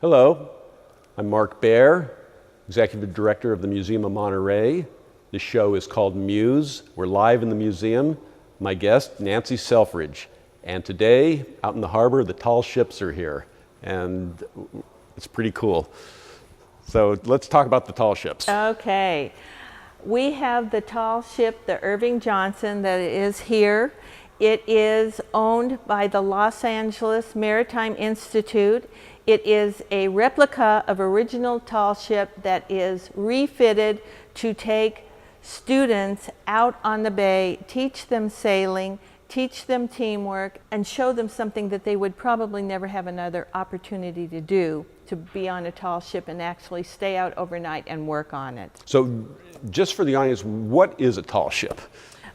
Hello, I'm Mark Baer, Executive Director of the Museum of Monterey. This show is called MUSE. We're live in the museum. My guest, Nancy Selfridge. And today, out in the harbor, the tall ships are here. And it's pretty cool. So let's talk about the tall ships. Okay. We have the tall ship, the Irving Johnson, that is here. It is owned by the Los Angeles Maritime Institute. It is a replica of original tall ship that is refitted to take students out on the bay, teach them sailing, teach them teamwork, and show them something that they would probably never have another opportunity to do, to be on a tall ship and actually stay out overnight and work on it. So just for the audience, what is a tall ship?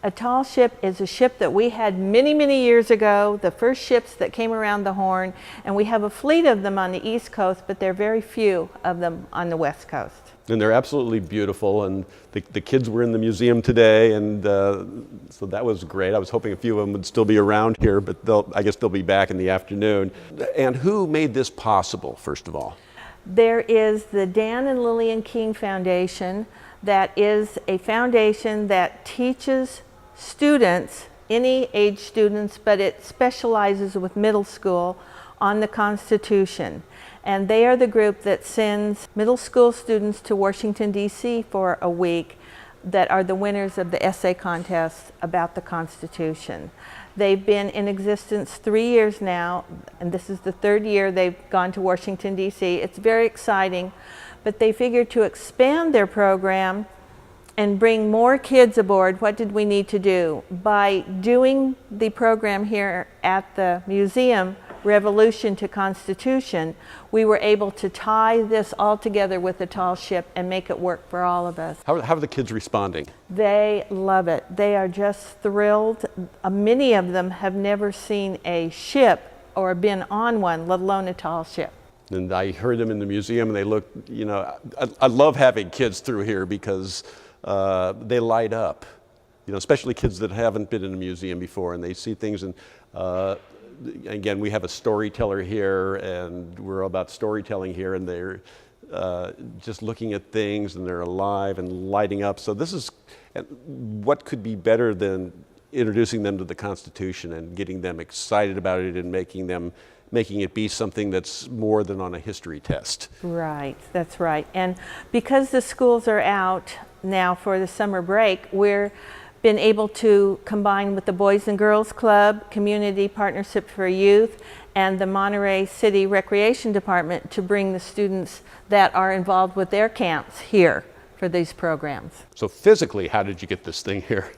A tall ship is a ship that we had many, many years ago, the first ships that came around the Horn, and we have a fleet of them on the East Coast, but there are very few of them on the West Coast. And they're absolutely beautiful, and the kids were in the museum today, and so that was great. I was hoping a few of them would still be around here, but I guess they'll be back in the afternoon. And who made this possible, first of all? There is the Dan and Lillian King Foundation. That is a foundation that teaches students, any age students, but it specializes with middle school on the Constitution. And they are the group that sends middle school students to Washington, D.C. for a week that are the winners of the essay contest about the Constitution. They've been in existence 3 years now, and this is the third year they've gone to Washington, D.C. It's very exciting, but they figured to expand their program and bring more kids aboard. What did we need to do? By doing the program here at the museum, Revolution to Constitution, we were able to tie this all together with the tall ship and make it work for all of us. How are the kids responding? They love it. They are just thrilled. Many of them have never seen a ship or been on one, let alone a tall ship. And I heard them in the museum, and they look, you know, I love having kids through here because they light up, you know, especially kids that haven't been in a museum before, and they see things. And again, we have a storyteller here, and we're all about storytelling here, and they're just looking at things, and they're alive and lighting up. So this is, what could be better than introducing them to the Constitution and getting them excited about it and making it be something that's more than on a history test. Right, that's right. And because the schools are out now for the summer break, we're been able to combine with the Boys and Girls Club, Community Partnership for Youth, and the Monterey City Recreation Department to bring the students that are involved with their camps here for these programs. So physically, how did you get this thing here?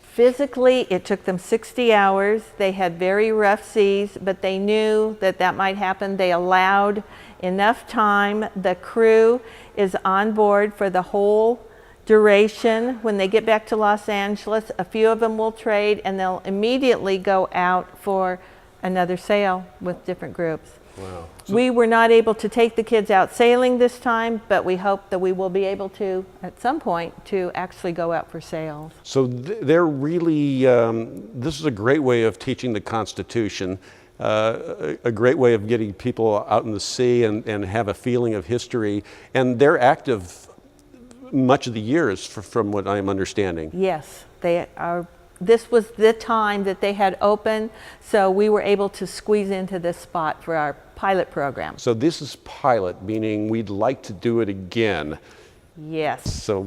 Physically, it took them 60 hours. They had very rough seas, but they knew that that might happen. They allowed enough time. The crew is on board for the whole duration. When they get back to Los Angeles, a few of them will trade, and they'll immediately go out for another sail with different groups. Wow. We were not able to take the kids out sailing this time, but we hope that we will be able to, at some point, to actually go out for sails. So they're really, this is a great way of teaching the Constitution, a great way of getting people out in the sea and have a feeling of history. And they're active much of the years, from what I'm understanding. Yes, they are. This was the time that they had open, so we were able to squeeze into this spot for our pilot program. So this is pilot, meaning we'd like to do it again. Yes. So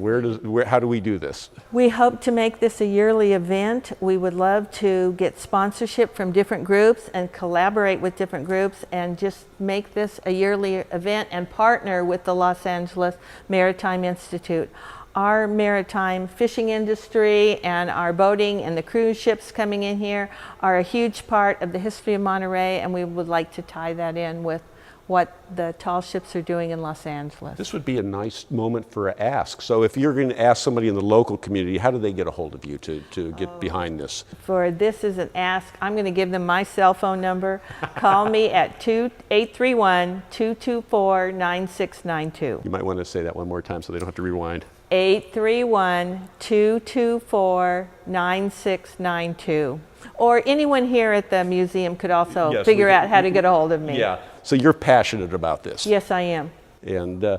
how do we do this? We hope to make this a yearly event. We would love to get sponsorship from different groups and collaborate with different groups and just make this a yearly event and partner with the Los Angeles Maritime Institute. Our maritime fishing industry and our boating and the cruise ships coming in here are a huge part of the history of Monterey, and we would like to tie that in with what the tall ships are doing in Los Angeles. This would be a nice moment for an ask. So if you're going to ask somebody in the local community, how do they get a hold of you to get behind this? For this is an ask, I'm going to give them my cell phone number. Call me at 831-224-9692. You might want to say that one more time so they don't have to rewind. 831-224-9692. Or anyone here at the museum could also Yes, figure out how to get a hold of me. Yeah. So you're passionate about this. Yes, I am. And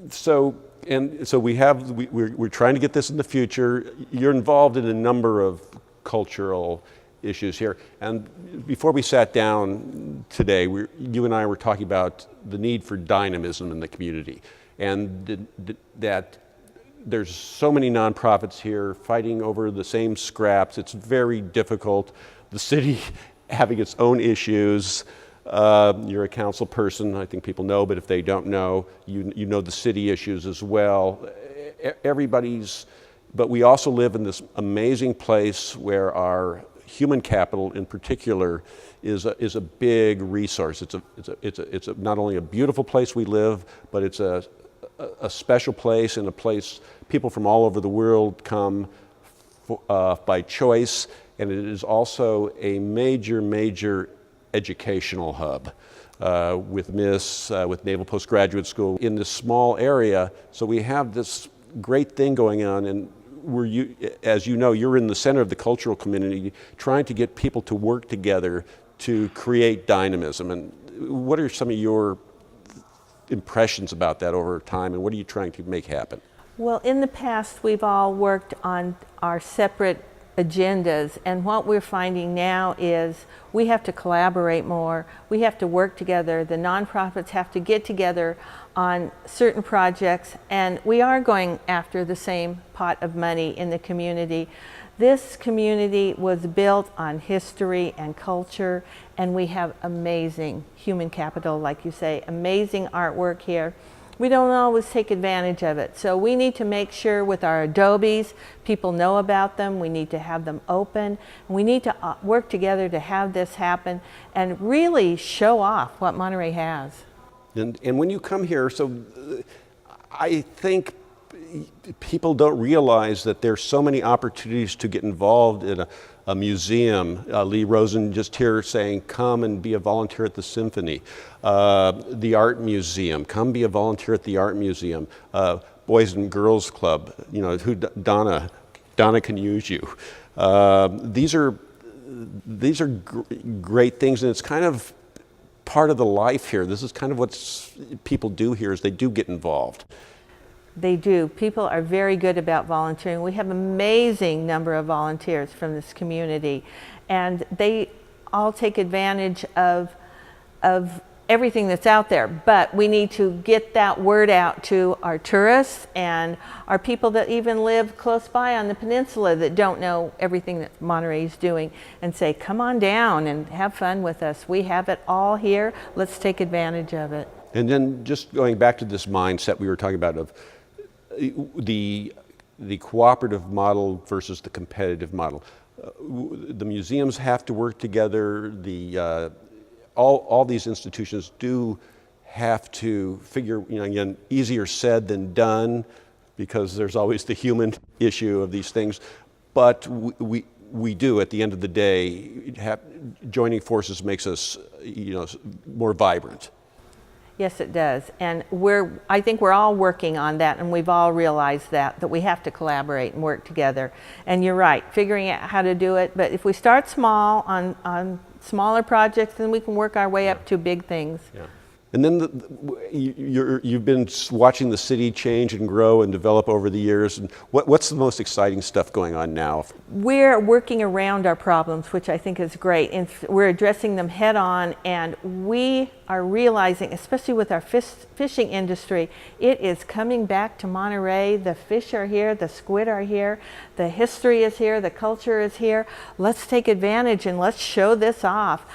so we're trying to get this in the future. You're involved in a number of cultural issues here. And before we sat down today, you and I were talking about the need for dynamism in the community, and that there's so many nonprofits here fighting over the same scraps. It's very difficult. The city having its own issues. You're a council person, I think people know, but if they don't know, you know the city issues as well. But we also live in this amazing place where our human capital in particular is a big resource. It's not only a beautiful place we live, but it's a special place, and a place people from all over the world come by choice, and it is also a major educational hub with MUSE, with Naval Postgraduate School in this small area. So we have this great thing going on, and as you know, you're in the center of the cultural community trying to get people to work together to create dynamism. And what are some of your impressions about that over time, and what are you trying to make happen? Well, in the past, we've all worked on our separate agendas, and what we're finding now is we have to collaborate more. We have to work together. The nonprofits have to get together on certain projects, and we are going after the same pot of money in the community. This community was built on history and culture, and we have amazing human capital, like you say, amazing artwork here. We don't always take advantage of it. So we need to make sure with our adobes, people know about them. We need to have them open. And we need to work together to have this happen and really show off what Monterey has. And when you come here, so I think people don't realize that there's so many opportunities to get involved in a museum. Lee Rosen just here saying, come and be a volunteer at the symphony. The art museum, come be a volunteer at the art museum. Boys and Girls Club, you know, Donna can use you. These are great things, and it's kind of part of the life here. This is kind of what people do here, is they do get involved. They do. People are very good about volunteering. We have an amazing number of volunteers from this community, and they all take advantage of everything that's out there. But we need to get that word out to our tourists and our people that even live close by on the peninsula that don't know everything that Monterey is doing, and say, come on down and have fun with us. We have it all here. Let's take advantage of it. And then just going back to this mindset we were talking about of the cooperative model versus the competitive model. The museums have to work together. All these institutions do have to figure, you know, again, easier said than done, because there's always the human issue of these things. But we do, at the end of the day, joining forces makes us, you know, more vibrant. Yes, it does. And I think we're all working on that, and we've all realized that we have to collaborate and work together. And you're right, figuring out how to do it. But if we start small on smaller projects, then we can work our way up to big things. Yeah. And then you've been watching the city change and grow and develop over the years. And what's the most exciting stuff going on now? We're working around our problems, which I think is great. And we're addressing them head on. And we are realizing, especially with our fishing industry, it is coming back to Monterey. The fish are here, the squid are here, the history is here, the culture is here. Let's take advantage and let's show this off.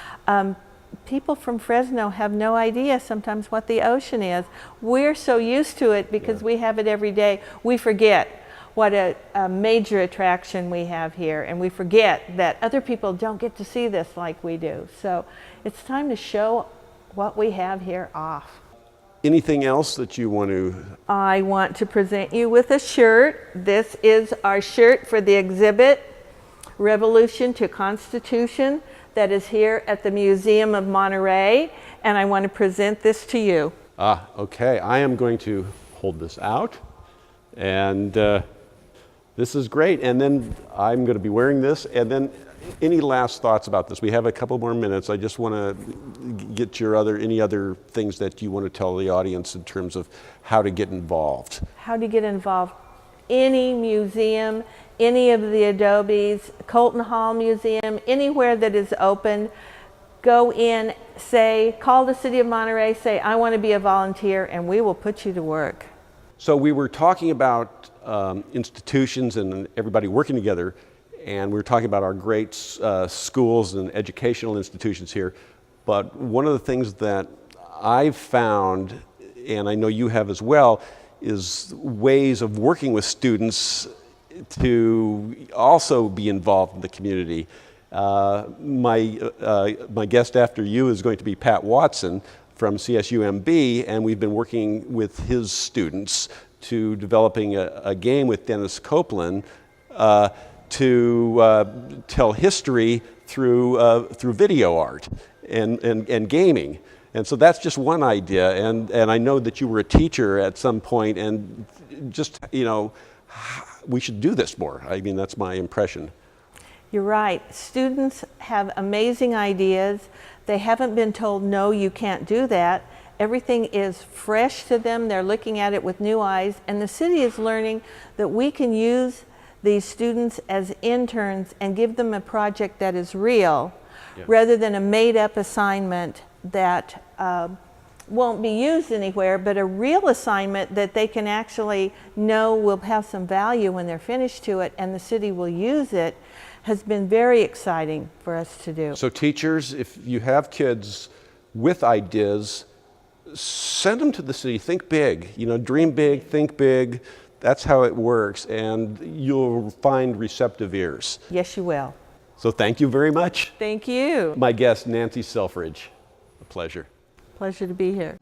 People from Fresno have no idea sometimes what the ocean is. We're so used to it because we have it every day. We forget what a major attraction we have here, and we forget that other people don't get to see this like we do. So it's time to show what we have here off. Anything else that you want to? I want to present you with a shirt. This is our shirt for the exhibit, Revolution to Constitution, that is here at the Museum of Monterey, and I want to present this to you. Okay, I am going to hold this out And this is great. And then I'm going to be wearing this. And then any last thoughts about this? We have a couple more minutes. I just want to get your any other things that you want to tell the audience in terms of how to get involved. How to get involved. Any museum, any of the Adobes, Colton Hall Museum, anywhere that is open, go in, call the City of Monterey, say, I want to be a volunteer, and we will put you to work. So we were talking about institutions and everybody working together, and we were talking about our great schools and educational institutions here. But one of the things that I've found, and I know you have as well, is ways of working with students to also be involved in the community. My guest after you is going to be Pat Watson from CSUMB, and we've been working with his students to developing a game with Dennis Copeland to tell history through video art and gaming. And so that's just one idea, and I know that you were a teacher at some point, and just, we should do this more. I mean, that's my impression. You're right. Students have amazing ideas. They haven't been told, no, you can't do that. Everything is fresh to them. They're looking at it with new eyes, and the city is learning that we can use these students as interns and give them a project that is real, rather than a made-up assignment that won't be used anywhere, but a real assignment that they can actually know will have some value when they're finished to it, and the city will use it, has been very exciting for us to do. So teachers, if you have kids with ideas, send them to the city. Think big, dream big, think big. That's how it works, and you'll find receptive ears. Yes, you will. So thank you very much. Thank you. My guest, Nancy Selfridge. A pleasure. Pleasure to be here.